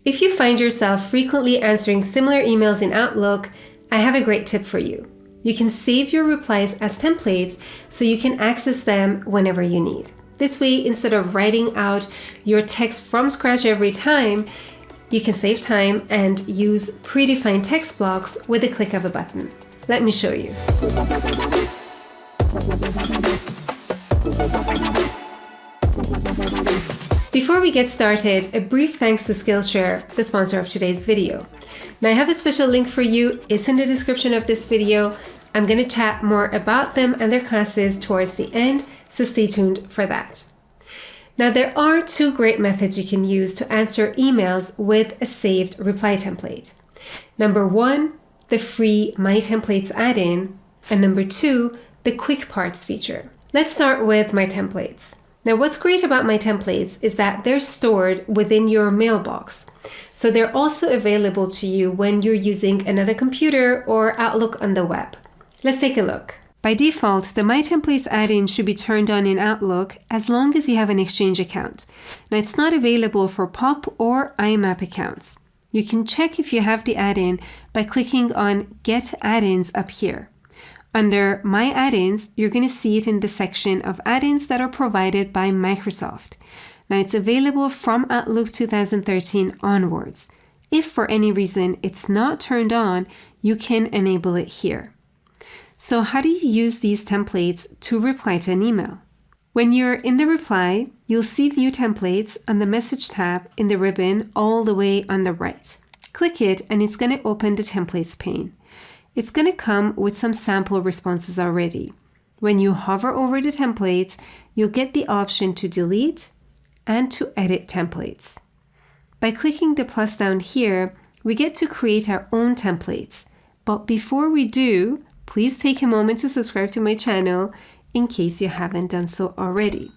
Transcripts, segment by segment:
If you find yourself frequently answering similar emails in Outlook, I have a great tip for you. You can save your replies as templates so you can access them whenever you need. This way, instead of writing out your text from scratch every time, you can save time and use predefined text blocks with a click of a button. Let me show you. Before we get started, a brief thanks to Skillshare, the sponsor of today's video. Now I have a special link for you. It's in the description of this video. I'm going to chat more about them and their classes towards the end, so stay tuned for that. Now there are two great methods you can use to answer emails with a saved reply template. Number one, the free My Templates add-in, and number two, the Quick Parts feature. Let's start with My Templates. Now what's great about My Templates is that they're stored within your mailbox. So they're also available to you when you're using another computer or Outlook on the web. Let's take a look. By default, the My Templates add-in should be turned on in Outlook as long as you have an Exchange account. Now it's not available for POP or IMAP accounts. You can check if you have the add-in by clicking on Get Add-ins up here. Under My Add-ins, you're going to see it in the section of add-ins that are provided by Microsoft. Now it's available from Outlook 2013 onwards. If for any reason it's not turned on, you can enable it here. So how do you use these templates to reply to an email? When you're in the reply, you'll see View Templates on the Message tab in the ribbon all the way on the right. Click it and it's going to open the Templates pane. It's going to come with some sample responses already. When you hover over the templates, you'll get the option to delete and to edit templates. By clicking the plus down here, we get to create our own templates. But before we do, please take a moment to subscribe to my channel in case you haven't done so already.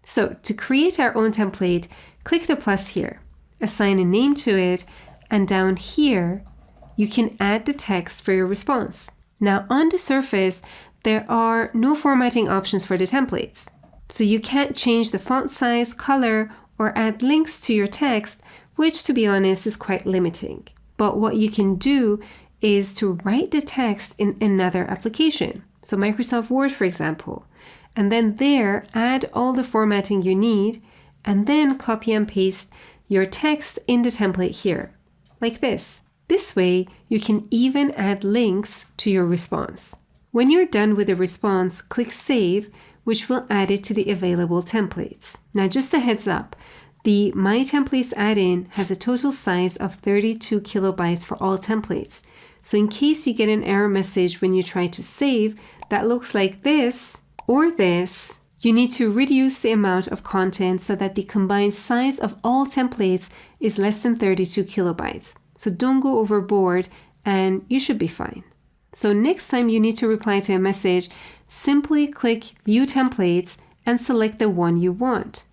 So to create our own template, click the plus here, assign a name to it, and down here, you can add the text for your response. Now on the surface, there are no formatting options for the templates. So you can't change the font size, color, or add links to your text, which to be honest is quite limiting. But what you can do is to write the text in another application. So Microsoft Word, for example, and then there add all the formatting you need and then copy and paste your text in the template here, like this. This way, you can even add links to your response. When you're done with the response, click Save, which will add it to the available templates. Now just a heads up, the My Templates add-in has a total size of 32 kilobytes for all templates. So in case you get an error message when you try to save that looks like this or this, you need to reduce the amount of content so that the combined size of all templates is less than 32 kilobytes. So don't go overboard and you should be fine. So next time you need to reply to a message, simply click View Templates and select the one you want.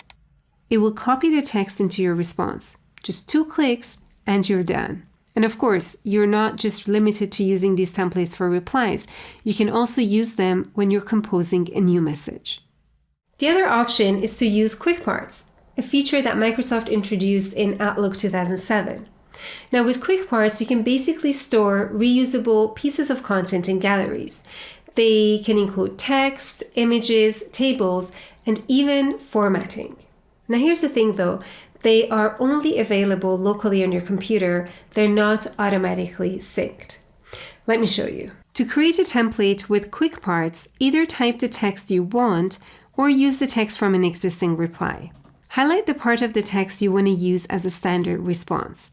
It will copy the text into your response. Just 2 clicks and you're done. And of course, you're not just limited to using these templates for replies. You can also use them when you're composing a new message. The other option is to use Quick Parts, a feature that Microsoft introduced in Outlook 2007. Now with Quick Parts, you can basically store reusable pieces of content in galleries. They can include text, images, tables, and even formatting. Now here's the thing though, they are only available locally on your computer. They're not automatically synced. Let me show you. To create a template with Quick Parts, either type the text you want or use the text from an existing reply. Highlight the part of the text you want to use as a standard response.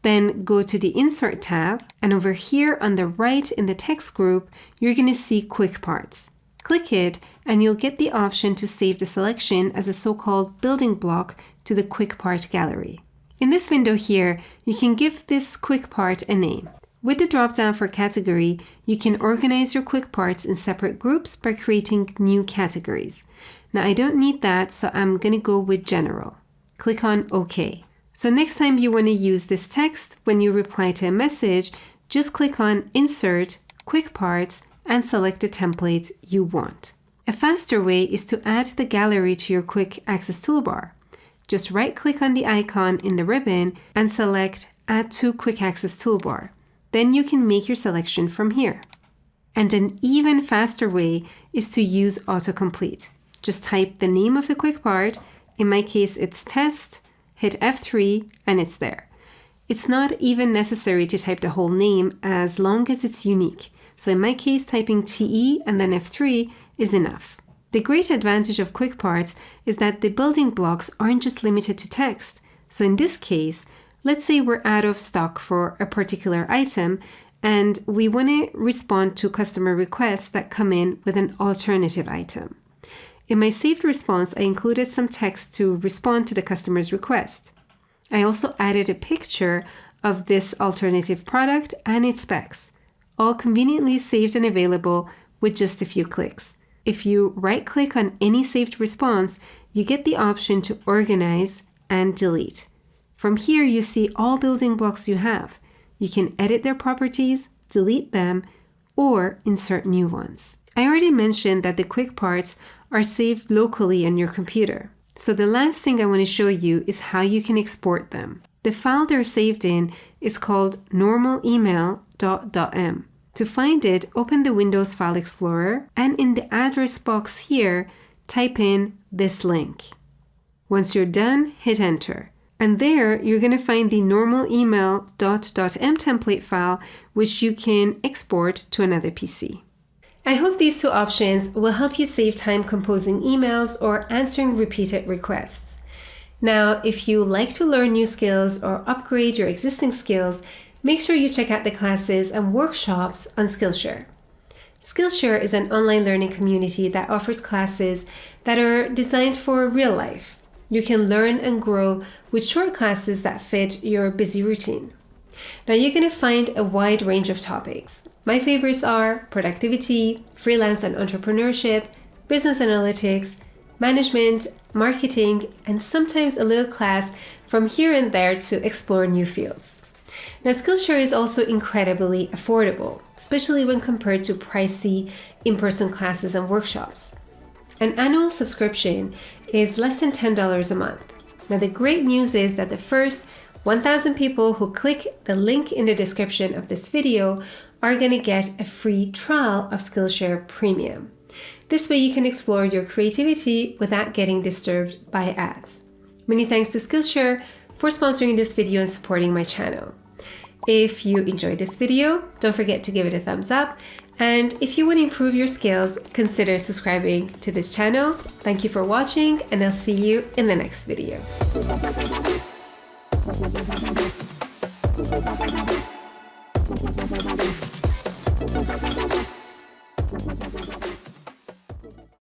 Then go to the Insert tab, and over here on the right in the text group, you're going to see Quick Parts. Click it and you'll get the option to save the selection as a so-called building block to the Quick Part gallery. In this window here, you can give this Quick Part a name. With the drop-down for category, you can organize your Quick Parts in separate groups by creating new categories. Now I don't need that, so I'm going to go with General. Click on OK. So next time you want to use this text when you reply to a message, just click on Insert, Quick Parts, and select the template you want. A faster way is to add the gallery to your Quick Access toolbar. just right-click on the icon in the ribbon and select Add to Quick Access Toolbar. Then you can make your selection from here. And an even faster way is to use autocomplete. Just type the name of the quick part. In my case, it's test, hit F3, and it's there. It's not even necessary to type the whole name as long as it's unique. So in my case, typing TE and then F3 is enough. The great advantage of quick parts is that the building blocks aren't just limited to text. So in this case, let's say we're out of stock for a particular item and we want to respond to customer requests that come in with an alternative item. In my saved response, I included some text to respond to the customer's request. I also added a picture of this alternative product and its specs, all conveniently saved and available with just a few clicks. If you right-click on any saved response, you get the option to organize and delete. From here, you see all building blocks you have. You can edit their properties, delete them, or insert new ones. I already mentioned that the quick parts are saved locally on your computer. So the last thing I want to show you is how you can export them. The file they're saved in is called normalemail.m. To find it, open the Windows File Explorer and in the address box here, type in this link. Once you're done, hit enter. And there, you're going to find the normalemail.m template file, which you can export to another PC. I hope these two options will help you save time composing emails or answering repeated requests. Now, if you like to learn new skills or upgrade your existing skills, make sure you check out the classes and workshops on Skillshare. Skillshare is an online learning community that offers classes that are designed for real life. You can learn and grow with short classes that fit your busy routine. Now you're going to find a wide range of topics. My favorites are productivity, freelance and entrepreneurship, business analytics, management, marketing, and sometimes a little class from here and there to explore new fields. Now Skillshare is also incredibly affordable, especially when compared to pricey in-person classes and workshops. An annual subscription is less than $10 a month. Now the great news is that the first 1,000 people who click the link in the description of this video are going to get a free trial of Skillshare Premium. This way you can explore your creativity without getting disturbed by ads. Many thanks to Skillshare for sponsoring this video and supporting my channel. If you enjoyed this video, don't forget to give it a thumbs up. And if you want to improve your skills, consider subscribing to this channel. Thank you for watching, and I'll see you in the next video.